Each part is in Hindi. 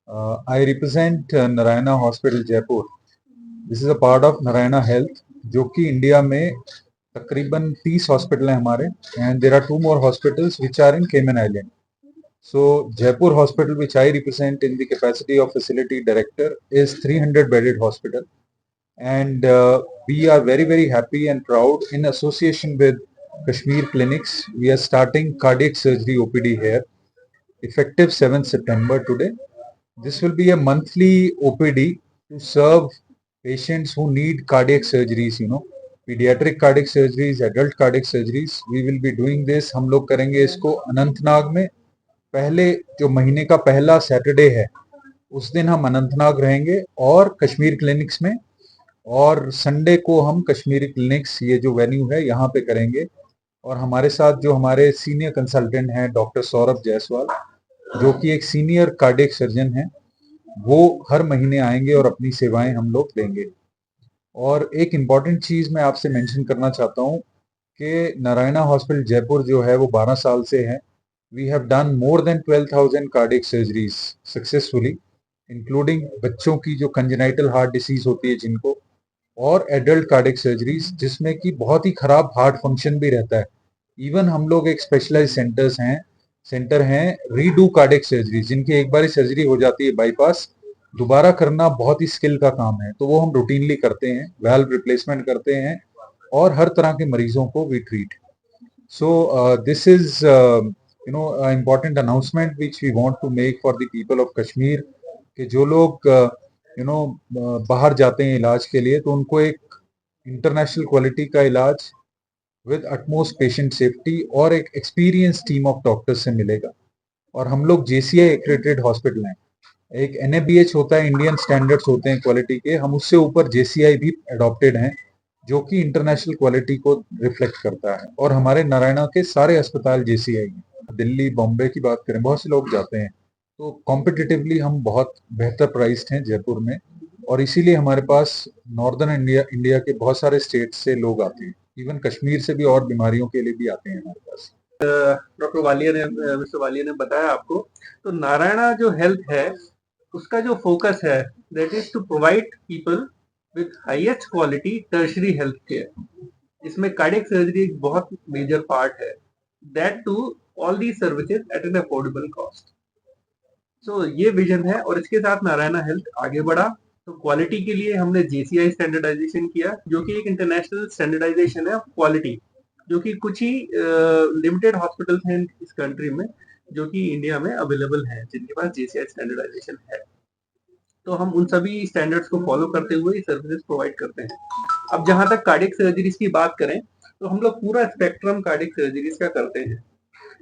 I represent Narayana Hospital Jaipur. This is a part of Narayana Health, जो कि इंडिया में तकरीबन 30 हॉस्पिटल हैं हमारे, and there are two more hospitals which are in Cayman Island. So Jaipur Hospital, which I represent in the capacity of facility director, is 300 bedded hospital, and we are very happy and proud in association with Kashmir Clinics. We are starting cardiac surgery OPD here, effective 7th September today. This will be a monthly OPD to serve patients who need cardiac surgeries, pediatric cardiac surgeries, adult cardiac surgeries. We will be doing this. हम लोग करेंगे इसको अनंतनाग में, पहले जो महीने का पहला सैटरडे है उस दिन हम अनंतनाग रहेंगे और कश्मीर क्लिनिक्स में, और संडे को हम कश्मीरी क्लिनिक्स, ये जो वेन्यू है यहाँ पे करेंगे। और हमारे साथ जो हमारे सीनियर कंसल्टेंट हैं डॉक्टर सौरभ जायसवाल, जो कि एक सीनियर कार्डियक सर्जन हैं, वो हर महीने आएंगे और अपनी सेवाएं हम लोग देंगे। और एक इम्पॉर्टेंट चीज़ मैं आपसे मेंशन करना चाहता हूँ कि नारायणा हॉस्पिटल जयपुर जो है वो 12 साल से है। We have done more than 12,000 cardiac surgeries successfully, including बच्चों की जो कंजेनाइटल हार्ट डिसीज होती है जिनको, और एडल्ट कार्डियक सर्जरीज जिसमें कि बहुत ही खराब हार्ट फंक्शन भी रहता है। इवन हम लोग एक स्पेशलाइज सेंटर हैं रीडू कार्डियक सर्जरी, जिनकी एक बार सर्जरी हो जाती है बाईपास, दोबारा करना बहुत ही स्किल का काम है, तो वो हम रूटीनली करते हैं, वैल्व रिप्लेसमेंट करते हैं और हर तरह के मरीजों को we treat. So this is important announcement which we want to make for the people of Kashmir, कि जो लोग बाहर जाते हैं इलाज के लिए, तो उनको एक इंटरनेशनल क्वालिटी का इलाज विद अटमोस्ट पेशेंट सेफ्टी और एक एक्सपीरियंस टीम ऑफ डॉक्टर्स से मिलेगा। और हम लोग जेसीआई एक्रेडिटेड हॉस्पिटल हैं। एक एनएबीएच होता है, इंडियन स्टैंडर्ड्स होते हैं क्वालिटी के, हम उससे ऊपर जेसीआई भी अडॉप्टेड हैं, जो कि इंटरनेशनल क्वालिटी को रिफ्लेक्ट करता है। और हमारे नारायणा के सारे अस्पताल जेसीआई हैं। दिल्ली बॉम्बे की बात करें, बहुत से लोग जाते हैं, तो कॉम्पिटिटिवली हम बहुत बेहतर प्राइस्ड हैं जयपुर में, और इसीलिए हमारे पास नॉर्दर्न इंडिया के बहुत सारे स्टेट से लोग आते हैं, इवन कश्मीर से भी और बीमारियों के लिए भी आते हैं हमारे पास। डॉक्टर वालिया ने मिस्टर वालिया ने बताया आपको, तो नारायणा जो हेल्थ है उसका जो फोकस है that is to provide people with highest quality tertiary health care. इसमें कार्डियक सर्जरी एक बहुत मेजर पार्ट है, that to all the services at an affordable cost. So ये विजन है और इसके साथ नारायणा हेल्थ आगे बढ़ा। तो क्वालिटी के लिए हमने जेसीआई स्टैंडर्डाइजेशन किया, जो कि एक इंटरनेशनल स्टैंडर्डाइजेशन है ऑफ क्वालिटी, जो कि कुछ ही लिमिटेड हॉस्पिटल्स हैं इस कंट्री में जो कि इंडिया में अवेलेबल हैं जिनके पास जेसीआई स्टैंडर्डाइजेशन है। तो हम उन सभी स्टैंडर्ड्स को फॉलो करते हुए सर्विसेज प्रोवाइड करते हैं। अब जहां तक कार्डियक सर्जरीज की बात करें, तो हम लोग पूरा स्पेक्ट्रम कार्डियक सर्जरीज का करते हैं।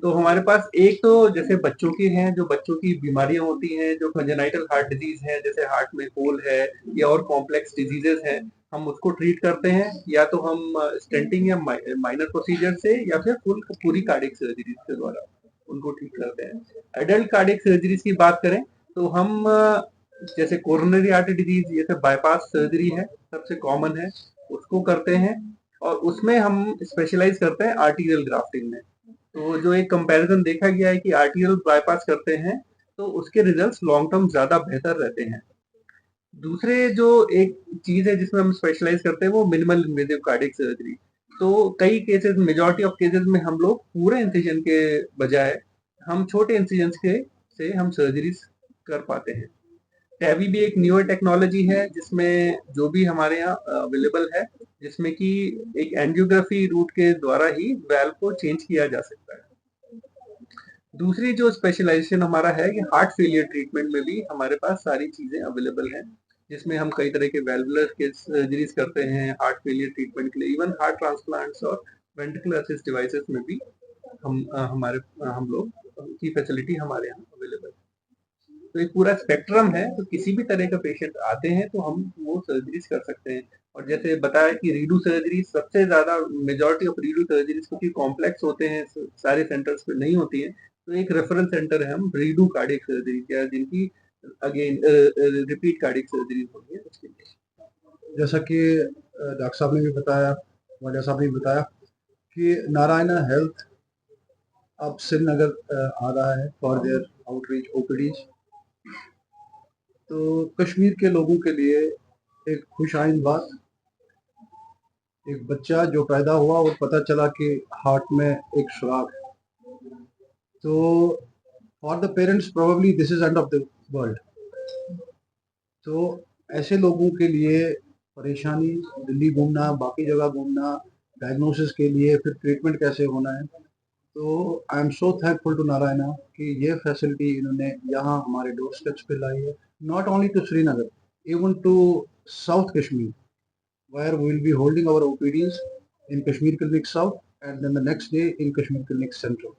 तो हमारे पास एक तो जैसे बच्चों के हैं, जो बच्चों की बीमारियां होती हैं, जो कंजेनाइटल हार्ट डिजीज है, जैसे हार्ट में होल है या और कॉम्प्लेक्स डिजीजेस हैं, हम उसको ट्रीट करते हैं, या तो हम स्टेंटिंग या माइनर प्रोसीजर से, या फिर पूरी कार्डियक सर्जरीज के द्वारा उनको ठीक करते हैं। एडल्ट कार्डियक सर्जरीज की बात करें तो हम जैसे कोरोनरी आर्टरी डिजीज, ये सब बाईपास सर्जरी है, सबसे कॉमन है, उसको करते हैं। और उसमें हम स्पेशलाइज करते हैं आर्टीरियल ग्राफ्टिंग में। तो जो एक कंपैरिजन देखा गया है कि आर्टीरियल बाईपास करते हैं तो उसके रिजल्ट्स लॉन्ग टर्म ज्यादा बेहतर रहते हैं। दूसरे जो एक चीज है जिसमें हम स्पेशलाइज करते हैं वो मिनिमल इन्वेजिव कार्डियक सर्जरी। तो कई केसेस, मेजॉरिटी ऑफ केसेस में हम लोग पूरे इंसिजन के बजाय हम छोटे इंसिजन के से हम सर्जरीज कर पाते हैं। टैवी भी एक न्यूअर टेक्नोलॉजी है जिसमें जो भी हमारे यहाँ अवेलेबल है, जिसमें कि एक एंजियोग्राफी रूट के द्वारा ही वैल्व को चेंज किया जा सकता है। दूसरी जो स्पेशलाइजेशन हमारा है कि हार्ट फेलियर ट्रीटमेंट में भी हमारे पास सारी चीजें अवेलेबल हैं, जिसमें हम कई तरह के वेल्वुलर के सर्जरीज करते हैं हार्ट फेलियर ट्रीटमेंट के लिए। इवन हार्ट ट्रांसप्लांट्स और वेंट्रिकुलर असिस्ट डिवाइसेस में भी हम लोग की फैसिलिटी हमारे यहाँ अवेलेबल है। तो एक पूरा स्पेक्ट्रम है, तो किसी भी तरह का पेशेंट आते हैं तो हम वो सर्जरीज कर सकते हैं। और जैसे बताया कि रीडू सर्जरी सबसे ज्यादा, मेजॉरिटी ऑफ रीडू सर्जरीज क्योंकि कॉम्प्लेक्स होते हैं, सारे सेंटर्स पे नहीं होती है, तो एक रेफरेंस सेंटर है हम रीडू कार्डियक सर्जरी क्या, जिनकी अगेन रिपीट कार्डियक सर्जरी होती है उसके लिए। जैसा कि डॉक्टर साहब ने भी बताया, वालिया साहब ने भी बताया कि नारायणा हेल्थ अब श्रीनगर आ रहा है फॉर देयर आउटरीच ओपीडीज। तो कश्मीर के लोगों के लिए एक खुशाइन बात, एक बच्चा जो पैदा हुआ और पता चला कि हार्ट में एक सुराख है। तो for the parents probably this is end of the world. तो ऐसे लोगों के लिए परेशानी, दिल्ली घूमना, बाकी जगह घूमना, डायग्नोसिस के लिए, फिर ट्रीटमेंट कैसे होना है। तो I am so thankful to Narayana कि ये फैसिलिटी इन्होंने यहाँ हमारे डोर स्टेप्स पे लाई है, not only to Srinagar, even to south Kashmir, where we will be holding our OPDs in Kashmir Clinic South and then the next day in Kashmir Clinic Central.